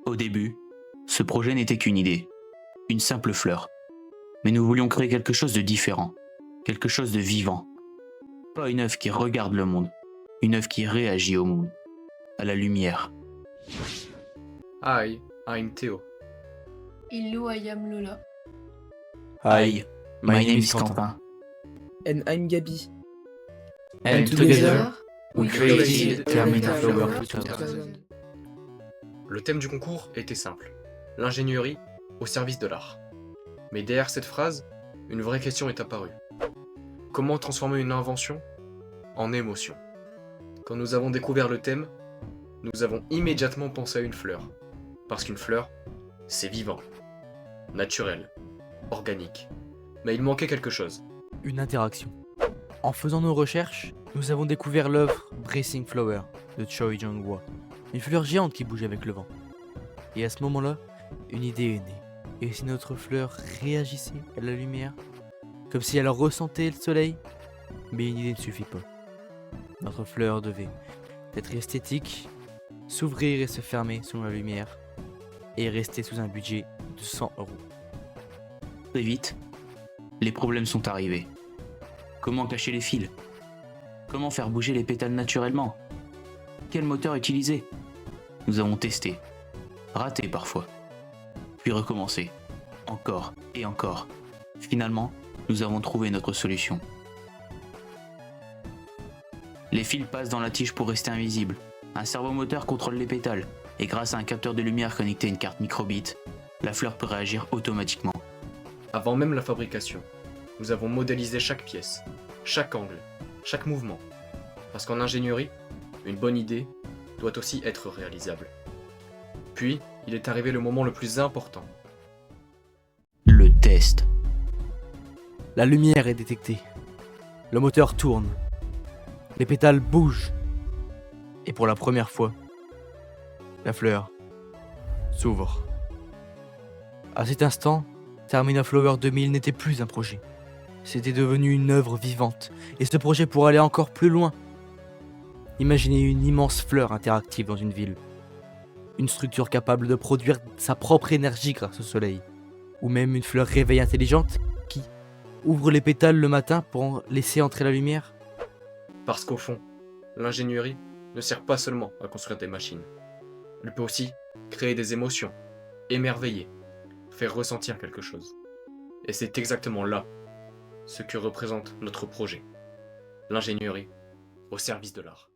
Au début, ce projet n'était qu'une idée, une simple fleur. Mais nous voulions créer quelque chose de différent, quelque chose de vivant. Pas une œuvre qui regarde le monde, une œuvre qui réagit au monde, à la lumière. Hi, I'm Théo. Hello, I am Lola. Hi, my name is Quentin. And I'm Gabi. And together, we created Termina Flower 2000. Le thème du concours était simple. L'ingénierie au service de l'art. Mais derrière cette phrase, une vraie question est apparue. Comment transformer une invention en émotion? Quand nous avons découvert le thème, nous avons immédiatement pensé à une fleur. Parce qu'une fleur, c'est vivant, naturel, organique. Mais il manquait quelque chose. Une interaction. En faisant nos recherches, nous avons découvert l'œuvre Breathing Flower de Choi Jong-hwa. Une fleur géante qui bouge avec le vent. Et à ce moment-là, une idée est née. Et si notre fleur réagissait à la lumière, comme si elle ressentait le soleil? Mais une idée ne suffit pas. Notre fleur devait être esthétique, s'ouvrir et se fermer sous la lumière, et rester sous un budget de 100 €. Très vite, les problèmes sont arrivés. Comment cacher les fils? Comment faire bouger les pétales naturellement? Quel moteur utiliser? Nous avons testé, raté parfois, puis recommencé, encore et encore. Finalement, nous avons trouvé notre solution. Les fils passent dans la tige pour rester invisibles. Un servomoteur contrôle les pétales, et grâce à un capteur de lumière connecté à une carte microbit, la fleur peut réagir automatiquement. Avant même la fabrication, nous avons modélisé chaque pièce, chaque angle, chaque mouvement. Parce qu'en ingénierie, une bonne idée doit aussi être réalisable. Puis, il est arrivé le moment le plus important. Le test. La lumière est détectée. Le moteur tourne. Les pétales bougent. Et pour la première fois, la fleur s'ouvre. À cet instant, Termina Flower 2000 n'était plus un projet. C'était devenu une œuvre vivante. Et ce projet pourrait aller encore plus loin. Imaginez une immense fleur interactive dans une ville. Une structure capable de produire sa propre énergie grâce au soleil. Ou même une fleur réveil intelligente qui ouvre les pétales le matin pour en laisser entrer la lumière. Parce qu'au fond, l'ingénierie ne sert pas seulement à construire des machines. Elle peut aussi créer des émotions, émerveiller, faire ressentir quelque chose. Et c'est exactement là ce que représente notre projet. L'ingénierie au service de l'art.